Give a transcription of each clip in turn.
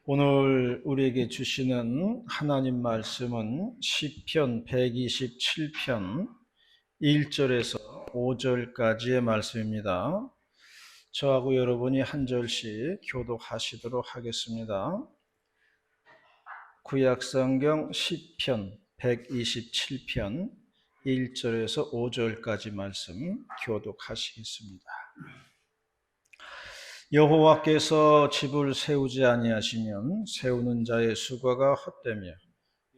오늘 우리에게 주시는 하나님 말씀은 시편 127편 1절에서 5절까지의 말씀입니다. 저하고 여러분이 한 절씩 교독하시도록 하겠습니다. 구약성경 시편 127편 1절에서 5절까지 말씀 교독하시겠습니다. 여호와께서 집을 세우지 아니하시면 세우는 자의 수고가 헛되며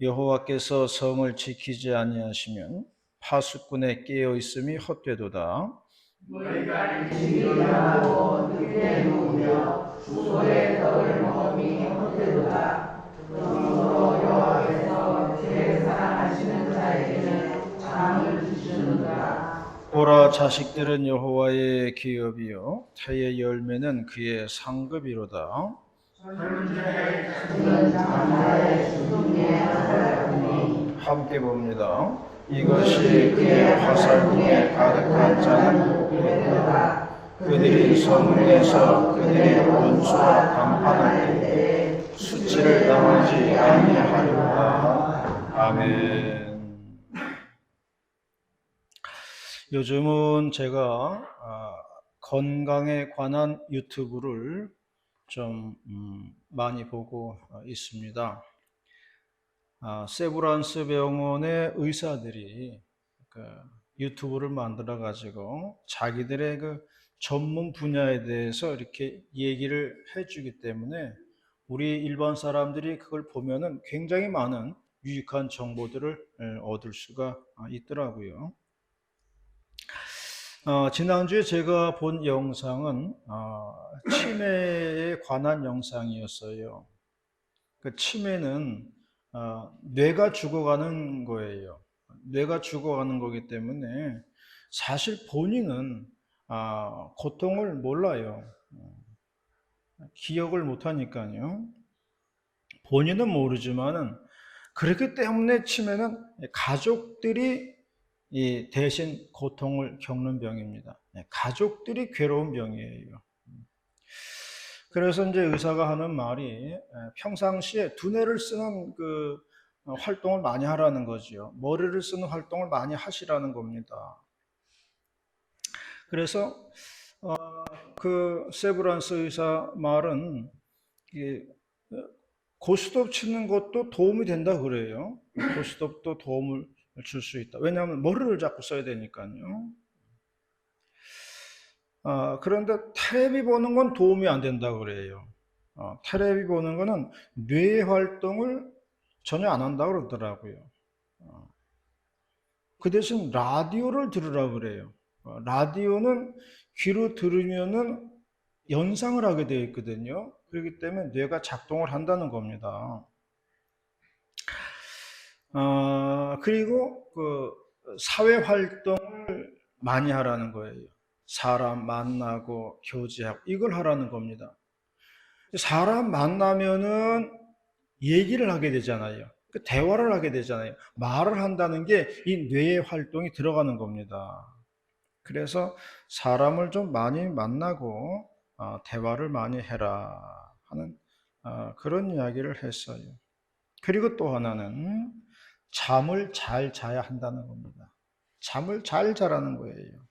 여호와께서 성을 지키지 아니하시면 파수꾼의 깨어 있음이 헛되도다. 너희가 지키려고 뜰때 누우며 주소의 떡을 먹음이 헛되도다. 그러므로 여호와께서 제 사랑하시는 자에게는 잠을 주시는도다. 보라, 자식들은 여호와의 기업이요 태의 열매는 그의 상급이로다. 젊은 자의 자식은 장자의 수중에 하사였으니 함께 봅니다. 이것이 그의 화살통에 가득한 자는 복되도다. 그들이 성문에서 그들의 원수와 담판할 때에 수치를 당하지 아니하리로다. 아멘. 요즘은 제가 건강에 관한 유튜브를 좀 많이 보고 있습니다. 세브란스 병원의 의사들이 그 유튜브를 만들어 가지고 자기들의 그 전문 분야에 대해서 이렇게 얘기를 해주기 때문에 우리 일반 사람들이 그걸 보면은 굉장히 많은 유익한 정보들을 얻을 수가 있더라고요. 지난주에 제가 본 영상은 치매에 관한 영상이었어요. 그 치매는 뇌가 죽어가는 거예요. 뇌가 죽어가는 거기 때문에 사실 본인은 고통을 몰라요. 기억을 못하니까요. 본인은 모르지만은 그렇기 때문에 치매는 가족들이 대신 고통을 겪는 병입니다. 가족들이 괴로운 병이에요. 그래서 이제 의사가 하는 말이 평상시에 두뇌를 쓰는 그 활동을 많이 하라는 거지요. 머리를 쓰는 활동을 많이 하시라는 겁니다. 그래서 그 세브란스 의사 말은 고스톱 치는 것도 도움이 된다 그래요. 고스톱도 도움을 줄 수 있다. 왜냐하면 머리를 자꾸 써야 되니까요. 그런데 텔레비 보는 건 도움이 안 된다 그래요. 텔레비 보는 거는 뇌 활동을 전혀 안 한다 그러더라고요. 그 대신 라디오를 들으라 그래요. 라디오는 귀로 들으면은 연상을 하게 되어 있거든요. 그렇기 때문에 뇌가 작동을 한다는 겁니다. 그리고 그 사회 활동을 많이 하라는 거예요. 사람 만나고 교제하고 이걸 하라는 겁니다. 사람 만나면은 얘기를 하게 되잖아요. 대화를 하게 되잖아요. 말을 한다는 게 이 뇌의 활동이 들어가는 겁니다. 그래서 사람을 좀 많이 만나고 대화를 많이 해라 하는 그런 이야기를 했어요. 그리고 또 하나는 잠을 잘 자야 한다는 겁니다. 잠을 잘 자라는 거예요.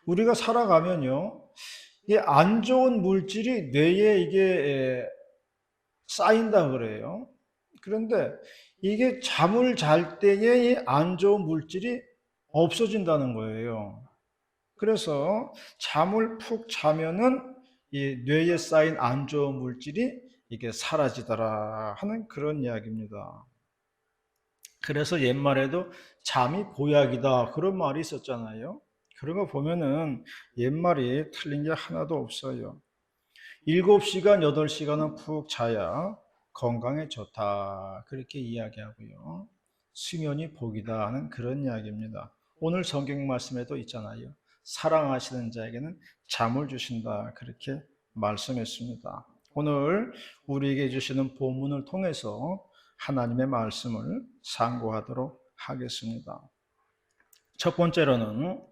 우리가 살아가면요, 이 안 좋은 물질이 뇌에 이게 쌓인다 그래요. 그런데 이게 잠을 잘 때에 이 안 좋은 물질이 없어진다는 거예요. 그래서 잠을 푹 자면은 이 뇌에 쌓인 안 좋은 물질이 이게 사라지더라 하는 그런 이야기입니다. 그래서 옛말에도 잠이 보약이다 그런 말이 있었잖아요. 그런 거 보면은 옛말이 틀린 게 하나도 없어요. 7시간, 8시간은 푹 자야 건강에 좋다 그렇게 이야기하고요. 수면이 복이다 하는 그런 이야기입니다. 오늘 성경 말씀에도 있잖아요. 사랑하시는 자에게는 잠을 주신다 그렇게 말씀했습니다. 오늘 우리에게 주시는 본문을 통해서 하나님의 말씀을 상고하도록 하겠습니다. 첫 번째로는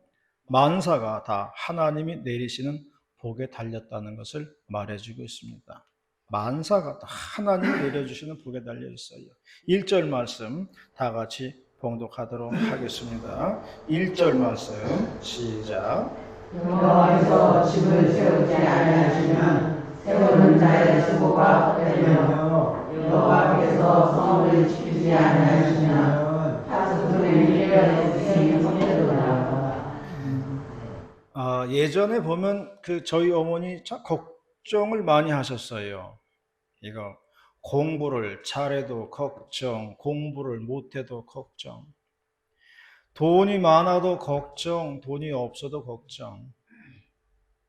만사가 다 하나님이 내리시는 복에 달렸다는 것을 말해주고 있습니다. 만사가 다 하나님이 내려주시는 복에 달려 있어요. 1절 말씀 다 같이 봉독하도록 하겠습니다. 1절 말씀 시작. 여호와께서 집을 세우지 아니하시면 세우는 자의 수고가 헛되며 여호와께서 성을 지키지 아니하시면 하수들의 일렬의 희생이 헛되도다. 예전에 보면 저희 어머니 참 걱정을 많이 하셨어요. 이거 공부를 잘해도 걱정, 공부를 못해도 걱정, 돈이 많아도 걱정, 돈이 없어도 걱정,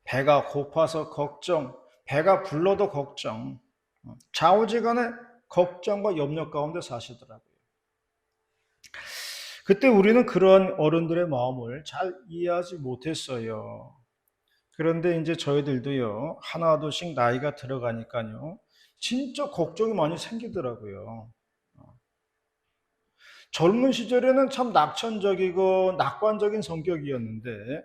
배가 고파서 걱정, 배가 불러도 걱정, 좌우지간에 걱정과 염려 가운데 사시더라고요. 그때 우리는 그런 어른들의 마음을 잘 이해하지 못했어요. 그런데 이제 저희들도요, 하나둘씩 나이가 들어가니까요, 진짜 걱정이 많이 생기더라고요. 젊은 시절에는 참 낙천적이고 낙관적인 성격이었는데,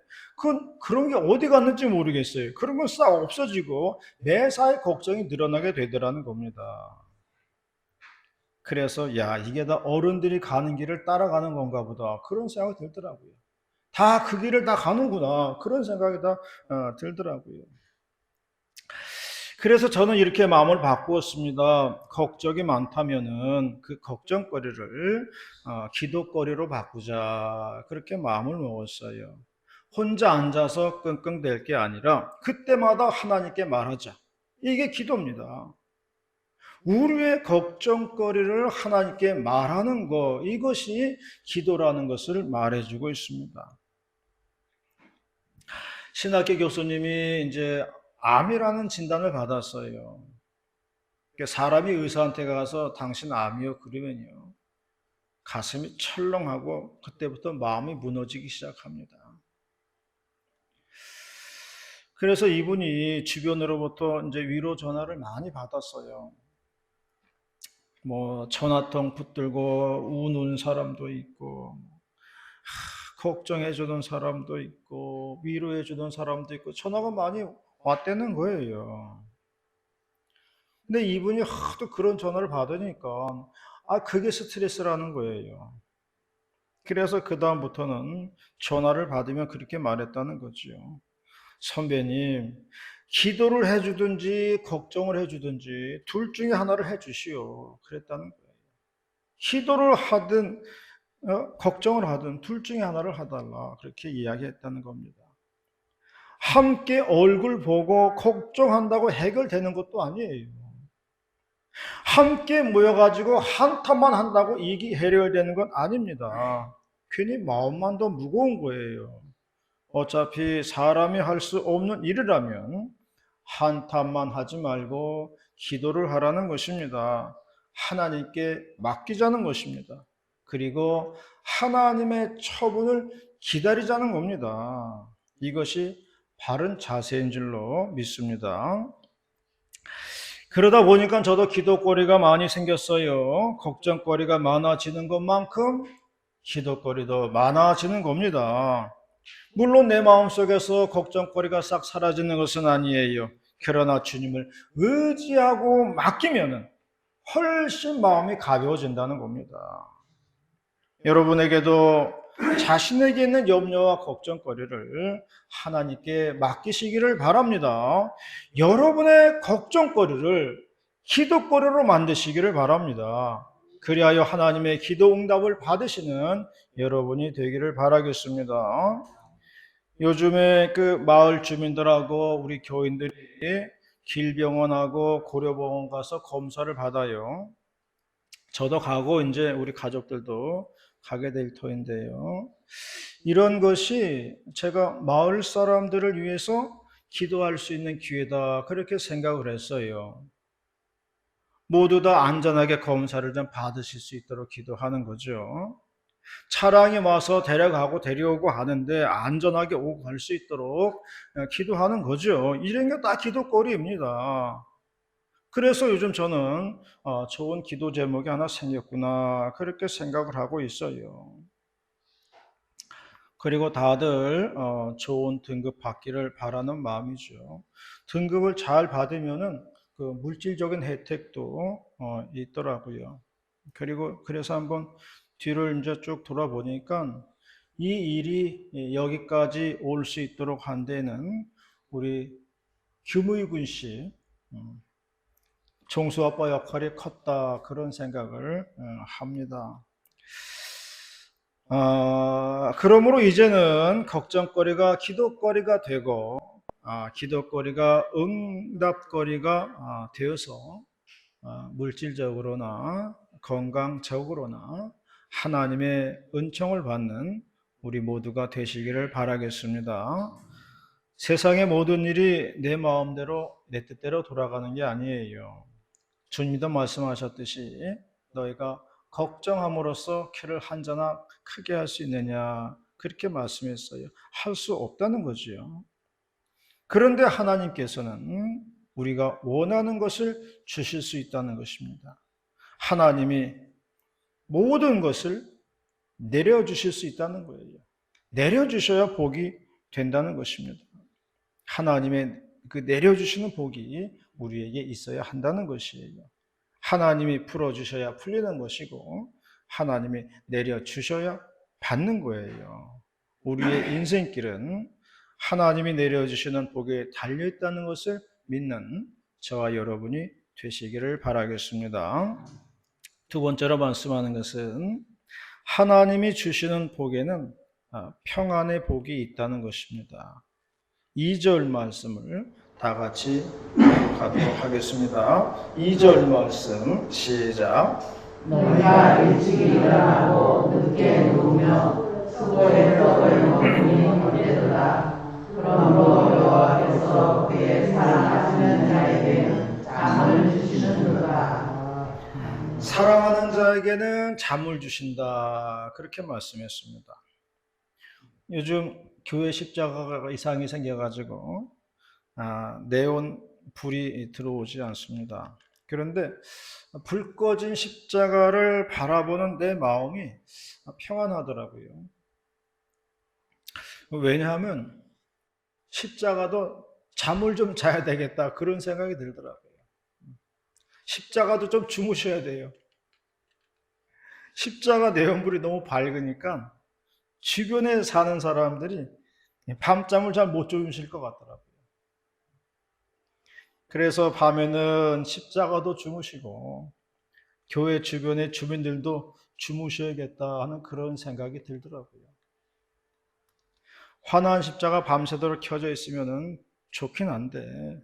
그런 게 어디 갔는지 모르겠어요. 그런 건 싹 없어지고 매사에 걱정이 늘어나게 되더라는 겁니다. 그래서 이게 다 어른들이 가는 길을 따라가는 건가 보다, 그런 생각이 들더라고요. 다 그 길을 다 가는구나, 그런 생각이 다 들더라고요. 그래서 저는 이렇게 마음을 바꾸었습니다. 걱정이 많다면은 그 걱정거리를 기도거리로 바꾸자, 그렇게 마음을 먹었어요. 혼자 앉아서 끙끙댈 게 아니라 그때마다 하나님께 말하자, 이게 기도입니다. 우리의 걱정거리를 하나님께 말하는 것, 이것이 기도라는 것을 말해주고 있습니다. 신학교 교수님이 이제 암이라는 진단을 받았어요. 사람이 의사한테 가서 당신 암이요 그러면요, 가슴이 철렁하고 그때부터 마음이 무너지기 시작합니다. 그래서 이분이 주변으로부터 이제 위로 전화를 많이 받았어요. 뭐 전화통 붙들고 우는 사람도 있고, 걱정해 주는 사람도 있고, 위로해 주는 사람도 있고, 전화가 많이 왔다는 거예요. 근데 이분이 하도 그런 전화를 받으니까 그게 스트레스라는 거예요. 그래서 그 다음부터는 전화를 받으면 그렇게 말했다는 거죠. 선배님, 기도를 해주든지 걱정을 해주든지 둘 중에 하나를 해주시오, 그랬다는 거예요. 기도를 하든 걱정을 하든 둘 중에 하나를 해달라, 그렇게 이야기했다는 겁니다. 함께 얼굴 보고 걱정한다고 해결되는 것도 아니에요. 함께 모여가지고 한탄만 한다고 이게 해결되는 건 아닙니다. 괜히 마음만 더 무거운 거예요. 어차피 사람이 할 수 없는 일이라면 한탄만 하지 말고 기도를 하라는 것입니다. 하나님께 맡기자는 것입니다. 그리고 하나님의 처분을 기다리자는 겁니다. 이것이 바른 자세인 줄로 믿습니다. 그러다 보니까 저도 기도거리가 많이 생겼어요. 걱정거리가 많아지는 것만큼 기도거리도 많아지는 겁니다. 물론 내 마음속에서 걱정거리가 싹 사라지는 것은 아니에요. 그러나 주님을 의지하고 맡기면 훨씬 마음이 가벼워진다는 겁니다. 여러분에게도 자신에게 있는 염려와 걱정거리를 하나님께 맡기시기를 바랍니다. 여러분의 걱정거리를 기도거리로 만드시기를 바랍니다. 그리하여 하나님의 기도 응답을 받으시는 여러분이 되기를 바라겠습니다. 요즘에 그 마을 주민들하고 우리 교인들이 길병원하고 고려병원 가서 검사를 받아요. 저도 가고 이제 우리 가족들도 가게 될 터인데요. 이런 것이 제가 마을 사람들을 위해서 기도할 수 있는 기회다, 그렇게 생각을 했어요. 모두 다 안전하게 검사를 좀 받으실 수 있도록 기도하는 거죠. 차량이 와서 데려가고 데려오고 하는데 안전하게 오고 갈 수 있도록 기도하는 거죠. 이런 게 다 기도거리입니다. 그래서 요즘 저는 좋은 기도 제목이 하나 생겼구나, 그렇게 생각을 하고 있어요. 그리고 다들 좋은 등급 받기를 바라는 마음이죠. 등급을 잘 받으면은 그 물질적인 혜택도 있더라고요. 그리고 그래서 한번 뒤를 이제 쭉 돌아보니까 이 일이 여기까지 올 수 있도록 한 데는 우리 김의군 씨, 종수 아빠 역할이 컸다 그런 생각을 합니다. 그러므로 이제는 걱정거리가 기도거리가 되고 기도거리가 응답거리가 되어서 물질적으로나 건강적으로나 하나님의 은총을 받는 우리 모두가 되시기를 바라겠습니다. 세상의 모든 일이 내 마음대로 내 뜻대로 돌아가는 게 아니에요. 주님도 말씀하셨듯이 너희가 걱정함으로써 키를 한자나 크게 할 수 있느냐 그렇게 말씀했어요. 할 수 없다는 거지요. 그런데 하나님께서는 우리가 원하는 것을 주실 수 있다는 것입니다. 하나님이 모든 것을 내려주실 수 있다는 거예요. 내려주셔야 복이 된다는 것입니다. 하나님의 그 내려주시는 복이 우리에게 있어야 한다는 것이에요. 하나님이 풀어주셔야 풀리는 것이고 하나님이 내려주셔야 받는 거예요. 우리의 인생길은 하나님이 내려주시는 복에 달려있다는 것을 믿는 저와 여러분이 되시기를 바라겠습니다. 두 번째로 말씀하는 것은 하나님이 주시는 복에는 평안의 복이 있다는 것입니다. 2절 말씀을 다 같이 가도록 하겠습니다. 2절 말씀 시작. 너희가 일찍 일어나고 늦게 누우며 수고의 떡을 먹으니 어때더라. 그러므로 여호와께서 그의 사랑하시는 자에게 잠을 주시는도다. 사랑하는 자에게는 잠을 주신다 그렇게 말씀했습니다. 요즘 교회 십자가가 이상이 생겨가지고 네온 불이 들어오지 않습니다. 그런데 불 꺼진 십자가를 바라보는 내 마음이 평안하더라고요. 왜냐하면 십자가도 잠을 좀 자야 되겠다 그런 생각이 들더라고요. 십자가도 좀 주무셔야 돼요. 십자가 내용물이 너무 밝으니까 주변에 사는 사람들이 밤잠을 잘 못 주무실 것 같더라고요. 그래서 밤에는 십자가도 주무시고 교회 주변의 주민들도 주무셔야겠다 하는 그런 생각이 들더라고요. 환한 십자가 밤새도록 켜져 있으면 좋긴 한데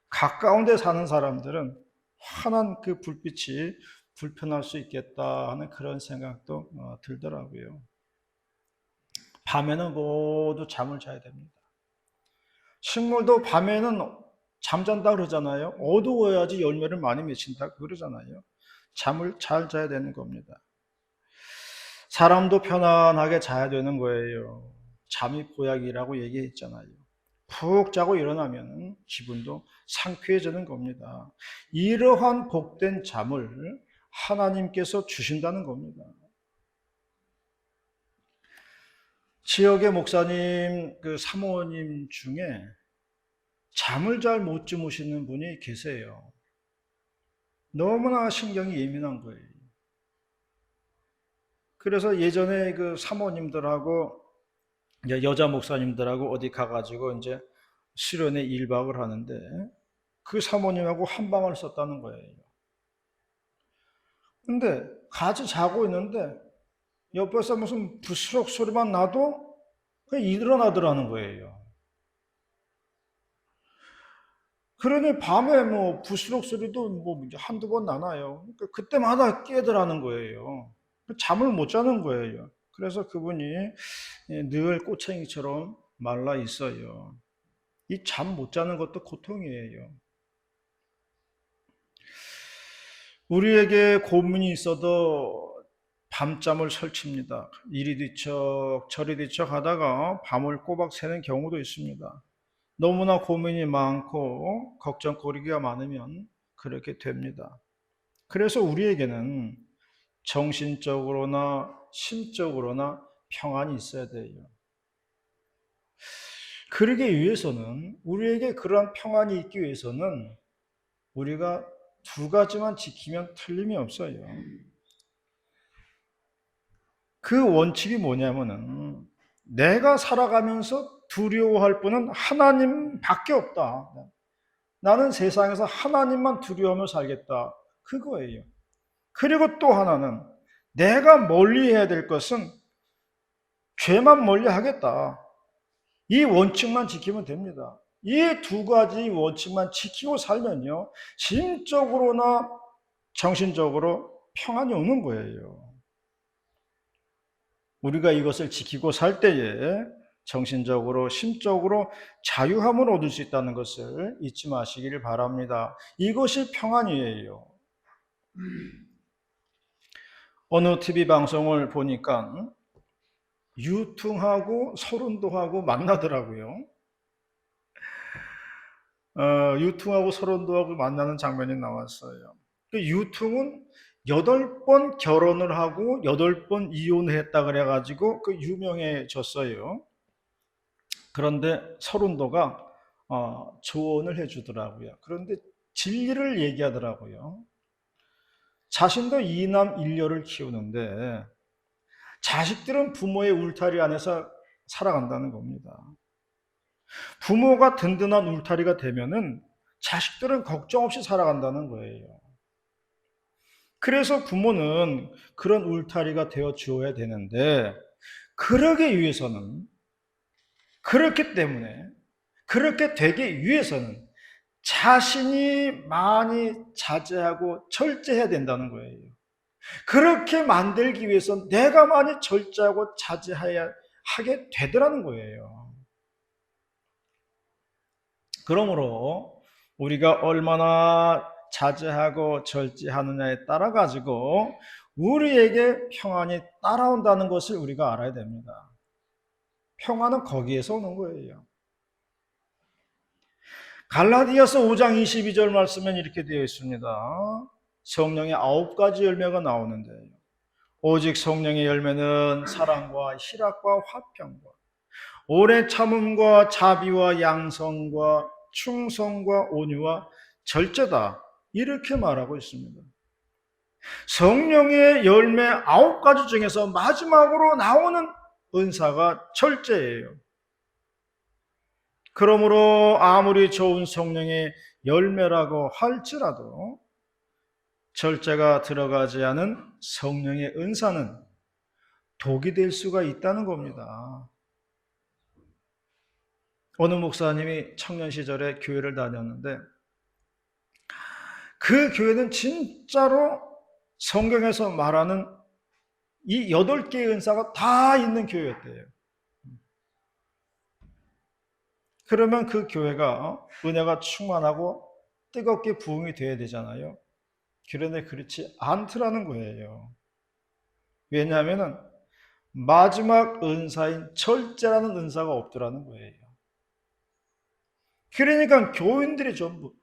가까운 데 사는 사람들은 환한 그 불빛이 불편할 수 있겠다 하는 그런 생각도 들더라고요. 밤에는 모두 잠을 자야 됩니다. 식물도 밤에는 잠잔다 그러잖아요. 어두워야지 열매를 많이 맺힌다 그러잖아요. 잠을 잘 자야 되는 겁니다. 사람도 편안하게 자야 되는 거예요. 잠이 보약이라고 얘기했잖아요. 푹 자고 일어나면 기분도 상쾌해지는 겁니다. 이러한 복된 잠을 하나님께서 주신다는 겁니다. 지역의 목사님, 그 사모님 중에 잠을 잘 못 주무시는 분이 계세요. 너무나 신경이 예민한 거예요. 그래서 예전에 그 사모님들하고 여자 목사님들하고 어디 가가지고 이제 수련회 1박을 하는데 그 사모님하고 한 방을 썼다는 거예요. 근데 같이 자고 있는데 옆에서 무슨 부스럭 소리만 나도 그냥 일어나더라는 거예요. 그러니 밤에 뭐 부스럭 소리도 뭐 한두 번 나나요. 그러니까 그때마다 깨더라는 거예요. 잠을 못 자는 거예요. 그래서 그분이 늘 꼬챙이처럼 말라 있어요. 이 잠 못 자는 것도 고통이에요. 우리에게 고민이 있어도 밤잠을 설칩니다. 이리 뒤척 저리 뒤척 하다가 밤을 꼬박 새는 경우도 있습니다. 너무나 고민이 많고 걱정거리가 많으면 그렇게 됩니다. 그래서 우리에게는 정신적으로나 심적으로나 평안이 있어야 돼요. 그러기 위해서는 우리에게 그러한 평안이 있기 위해서는 우리가 두 가지만 지키면 틀림이 없어요. 그 원칙이 뭐냐면은 내가 살아가면서 두려워할 분은 하나님밖에 없다. 나는 세상에서 하나님만 두려워하며 살겠다. 그거예요. 그리고 또 하나는 내가 멀리해야 될 것은 죄만 멀리하겠다. 이 원칙만 지키면 됩니다. 이 두 가지 원칙만 지키고 살면요, 심적으로나 정신적으로 평안이 오는 거예요. 우리가 이것을 지키고 살 때에 정신적으로, 심적으로 자유함을 얻을 수 있다는 것을 잊지 마시기를 바랍니다. 이것이 평안이에요. 어느 TV 방송을 보니까 유퉁하고 서른도하고 만나더라고요. 유퉁하고 서른도하고 만나는 장면이 나왔어요. 그 유퉁은 8번 결혼을 하고 8번 이혼했다 그래가지고 그 유명해졌어요. 그런데 서른도가 조언을 해주더라고요. 그런데 진리를 얘기하더라고요. 자신도 2남 1녀를 키우는데 자식들은 부모의 울타리 안에서 살아간다는 겁니다. 부모가 든든한 울타리가 되면은 자식들은 걱정 없이 살아간다는 거예요. 그래서 부모는 그런 울타리가 되어 주어야 되는데, 그러기 위해서는, 그렇기 때문에, 그렇게 되기 위해서는 자신이 많이 자제하고 절제해야 된다는 거예요. 그렇게 만들기 위해서 내가 많이 절제하고 자제해야 하게 되더라는 거예요. 그러므로 우리가 얼마나 자제하고 절제하느냐에 따라 가지고 우리에게 평안이 따라온다는 것을 우리가 알아야 됩니다. 평안은 거기에서 오는 거예요. 갈라디아서 5장 22절 말씀엔 이렇게 되어 있습니다. 성령의 9가지 열매가 나오는데 오직 성령의 열매는 사랑과 희락과 화평과 오래 참음과 자비와 양성과 충성과 온유와 절제다. 이렇게 말하고 있습니다. 성령의 열매 9가지 중에서 마지막으로 나오는 은사가 절제예요. 그러므로 아무리 좋은 성령의 열매라고 할지라도 절제가 들어가지 않은 성령의 은사는 독이 될 수가 있다는 겁니다. 어느 목사님이 청년 시절에 교회를 다녔는데 그 교회는 진짜로 성경에서 말하는 이 8개의 은사가 다 있는 교회였대요. 그러면 그 교회가 은혜가 충만하고 뜨겁게 부흥이 돼야 되잖아요. 그런데 그렇지 않더라는 거예요. 왜냐하면 마지막 은사인 절제라는 은사가 없더라는 거예요. 그러니까 교인들이 전부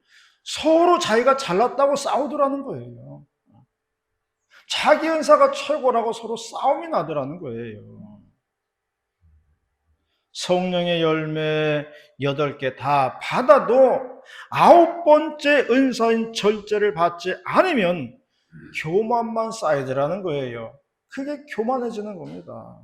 서로 자기가 잘났다고 싸우더라는 거예요. 자기 은사가 최고라고 서로 싸움이 나더라는 거예요. 성령의 열매 8개 다 받아도 9번째 은사인 절제를 받지 않으면 교만만 쌓이더라는 거예요. 그게 교만해지는 겁니다.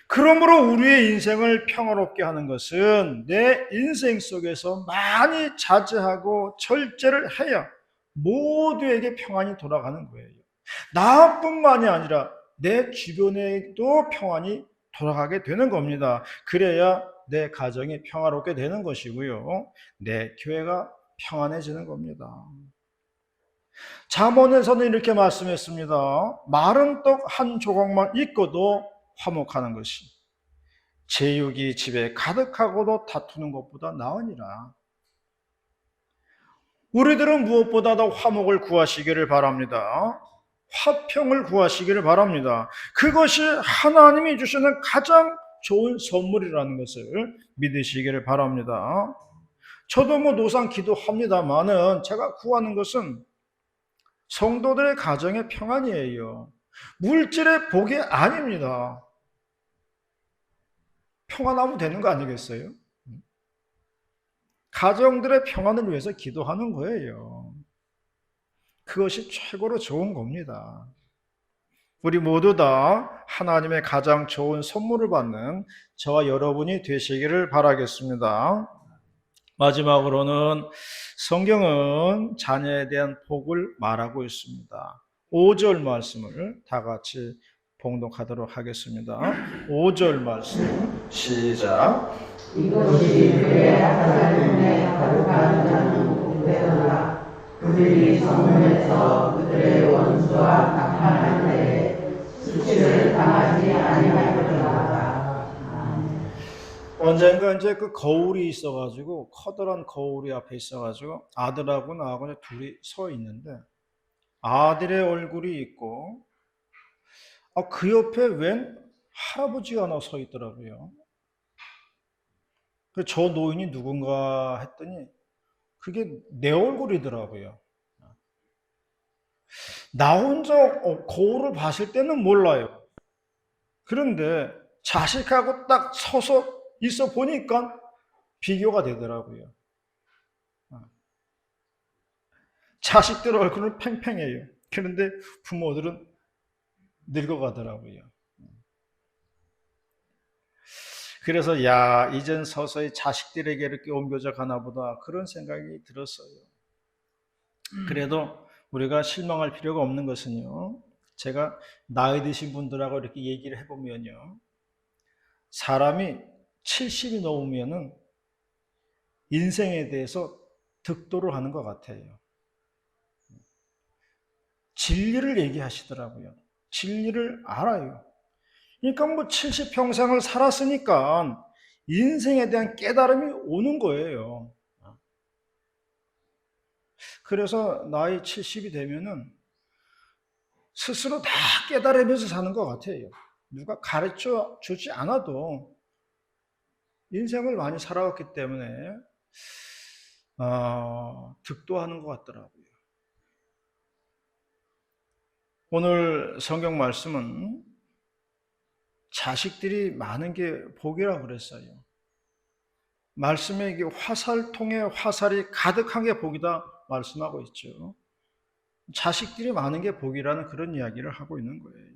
그러므로 우리의 인생을 평화롭게 하는 것은 내 인생 속에서 많이 자제하고 절제를 해야 모두에게 평안이 돌아가는 거예요. 나뿐만이 아니라 내 주변에도 평안이 돌아가게 되는 겁니다. 그래야 내 가정이 평화롭게 되는 것이고요. 내 교회가 평안해지는 겁니다. 잠언에서는 이렇게 말씀했습니다. 마른 떡 한 조각만 있고도 화목하는 것이 제육이 집에 가득하고도 다투는 것보다 나으니라. 우리들은 무엇보다 더 화목을 구하시기를 바랍니다. 화평을 구하시기를 바랍니다. 그것이 하나님이 주시는 가장 좋은 선물이라는 것을 믿으시기를 바랍니다. 저도 노상 기도합니다만은 제가 구하는 것은 성도들의 가정의 평안이에요. 물질의 복이 아닙니다. 평안하면 되는 거 아니겠어요? 가정들의 평안을 위해서 기도하는 거예요. 그것이 최고로 좋은 겁니다. 우리 모두 다 하나님의 가장 좋은 선물을 받는 저와 여러분이 되시기를 바라겠습니다. 마지막으로는 성경은 자녀에 대한 복을 말하고 있습니다. 5절 말씀을 다 같이 봉독하도록 하겠습니다. 5절 말씀 시작. 이것이 그의 하나님의 거룩한 자는 복되도다. 그들이 성문에서 그들의 원수와 강판할 때에 수치를 당하지 아니할 것이다. 언젠가 이제 그 거울이 있어가지고 커다란 거울이 앞에 있어가지고 아들하고 나하고 이제 둘이 서 있는데 아들의 얼굴이 있고 그 옆에 웬 할아버지가 하나 서 있더라고요. 저 노인이 누군가 했더니 그게 내 얼굴이더라고요. 나 혼자 거울을 봤을 때는 몰라요. 그런데 자식하고 딱 서서 있어 보니까 비교가 되더라고요. 자식들 얼굴은 팽팽해요. 그런데 부모들은 늙어가더라고요. 그래서 야, 이젠 서서히 자식들에게 이렇게 옮겨져 가나 보다 그런 생각이 들었어요. 그래도 우리가 실망할 필요가 없는 것은요, 제가 나이 드신 분들하고 이렇게 얘기를 해보면요, 사람이 70이 넘으면은 인생에 대해서 득도를 하는 것 같아요. 진리를 얘기하시더라고요. 진리를 알아요. 그러니까 뭐 70평생을 살았으니까 인생에 대한 깨달음이 오는 거예요. 그래서 나이 70이 되면은 스스로 다 깨달으면서 사는 것 같아요. 누가 가르쳐 주지 않아도 인생을 많이 살아왔기 때문에 득도하는 것 같더라고요. 오늘 성경 말씀은 자식들이 많은 게 복이라고 그랬어요. 말씀에 이게 화살통에 화살이 가득한 게 복이다 말씀하고 있죠. 자식들이 많은 게 복이라는 그런 이야기를 하고 있는 거예요.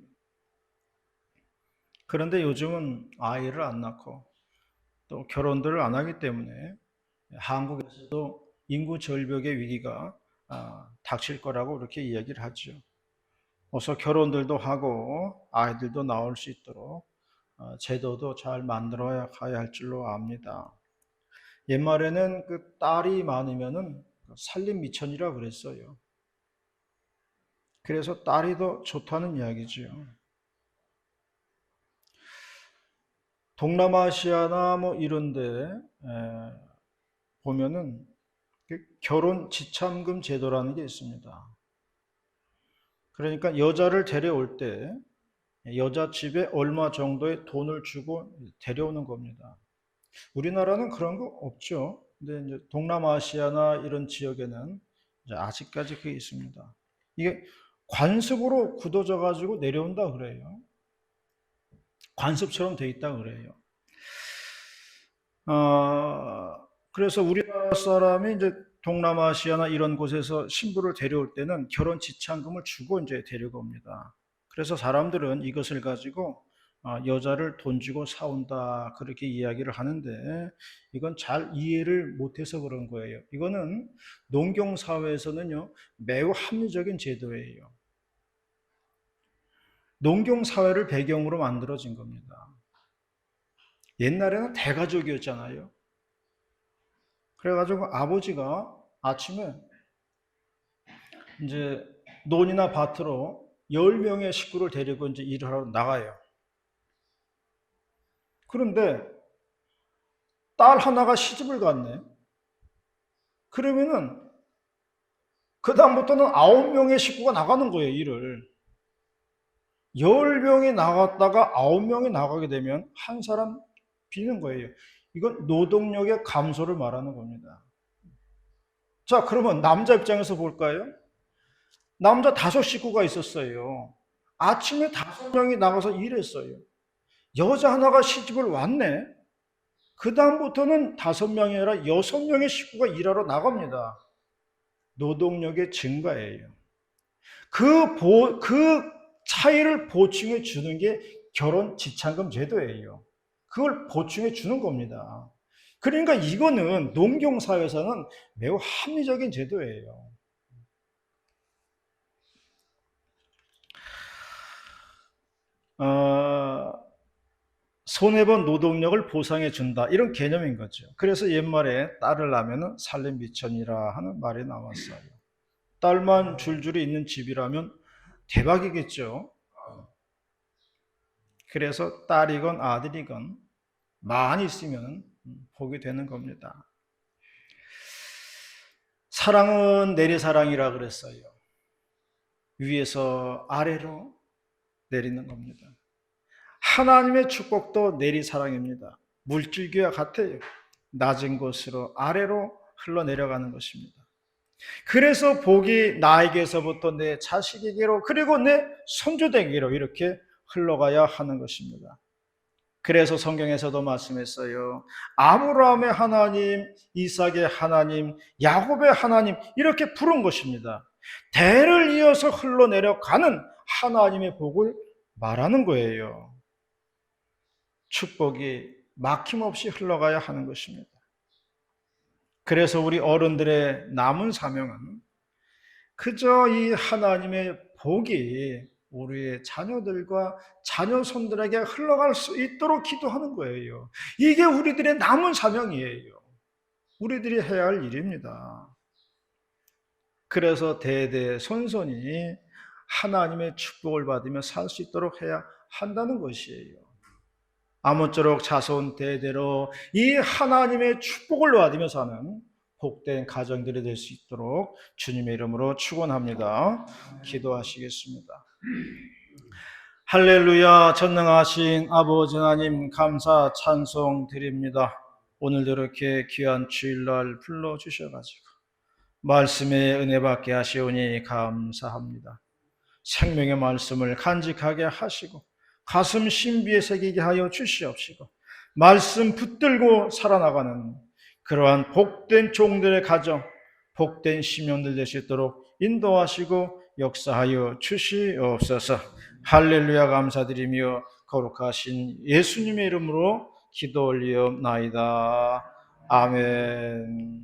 그런데 요즘은 아이를 안 낳고 또 결혼들을 안 하기 때문에 한국에서도 인구 절벽의 위기가 닥칠 거라고 그렇게 이야기를 하죠. 어서 결혼들도 하고 아이들도 나올 수 있도록 제도도 잘 만들어야 가야 할 줄로 압니다. 옛말에는 그 딸이 많으면은 살림 미천이라 그랬어요. 그래서 딸이 더 좋다는 이야기죠. 동남아시아나 뭐 이런데 보면은 결혼 지참금 제도라는 게 있습니다. 그러니까 여자를 데려올 때 여자 집에 얼마 정도의 돈을 주고 데려오는 겁니다. 우리나라는 그런 거 없죠. 근데 이제 동남아시아나 이런 지역에는 이제 아직까지 그게 있습니다. 이게 관습으로 굳어져 가지고 내려온다 그래요. 관습처럼 돼 있다 그래요. 그래서 우리나라 사람이 이제 동남아시아나 이런 곳에서 신부를 데려올 때는 결혼 지참금을 주고 이제 데려옵니다. 그래서 사람들은 이것을 가지고 여자를 돈 주고 사온다 그렇게 이야기를 하는데 이건 잘 이해를 못해서 그런 거예요. 이거는 농경 사회에서는요 매우 합리적인 제도예요. 농경 사회를 배경으로 만들어진 겁니다. 옛날에는 대가족이었잖아요. 그래가지고 아버지가 아침에 이제 논이나 밭으로 10명의 식구를 데리고 이제 일을 하러 나가요. 그런데 딸 하나가 시집을 갔네. 그러면은 그다음부터는 9명의 식구가 나가는 거예요, 일을. 10명이 나갔다가 9명이 나가게 되면 한 사람 비는 거예요. 이건 노동력의 감소를 말하는 겁니다. 자, 그러면 남자 입장에서 볼까요? 남자 5식구가 있었어요. 아침에 5명이 나가서 일했어요. 여자 하나가 시집을 왔네. 그 다음부터는 5명이 아니라 6명의 식구가 일하러 나갑니다. 노동력의 증가예요. 그 차이를 보충해 주는 게 결혼 지참금 제도예요. 그걸 보충해 주는 겁니다. 그러니까 이거는 농경사회에서는 매우 합리적인 제도예요. 손해본 노동력을 보상해 준다, 이런 개념인 거죠. 그래서 옛말에 딸을 낳으면 살림미천이라 하는 말이 나왔어요. 딸만 줄줄이 있는 집이라면 대박이겠죠. 그래서 딸이건 아들이건 많이 있으면 복이 되는 겁니다. 사랑은 내리사랑이라 그랬어요. 위에서 아래로 내리는 겁니다. 하나님의 축복도 내리사랑입니다. 물줄기와 같아요. 낮은 곳으로 아래로 흘러내려가는 것입니다. 그래서 복이 나에게서부터 내 자식에게로, 그리고 내 손주에게로 이렇게 흘러가야 하는 것입니다. 그래서 성경에서도 말씀했어요. 아브라함의 하나님, 이삭의 하나님, 야곱의 하나님, 이렇게 부른 것입니다. 대를 이어서 흘러내려가는 하나님의 복을 말하는 거예요. 축복이 막힘없이 흘러가야 하는 것입니다. 그래서 우리 어른들의 남은 사명은 그저 이 하나님의 복이 우리의 자녀들과 자녀손들에게 흘러갈 수 있도록 기도하는 거예요. 이게 우리들의 남은 사명이에요. 우리들이 해야 할 일입니다. 그래서 대대손손이 하나님의 축복을 받으며 살 수 있도록 해야 한다는 것이에요. 아무쪼록 자손 대대로 이 하나님의 축복을 받으며 사는 복된 가정들이 될 수 있도록 주님의 이름으로 축원합니다. 기도하시겠습니다. 할렐루야. 전능하신 아버지 하나님, 감사 찬송 드립니다. 오늘도 이렇게 귀한 주일날 불러주셔가지고 말씀의 은혜 받게 하시오니 감사합니다. 생명의 말씀을 간직하게 하시고 가슴 신비에 새기게 하여 주시옵시고 말씀 붙들고 살아나가는 그러한 복된 종들의 가정, 복된 심령들 될 수 있도록 인도하시고 역사하여 주시옵소서. 할렐루야. 감사드리며 거룩하신 예수님의 이름으로 기도 올리옵나이다. 아멘.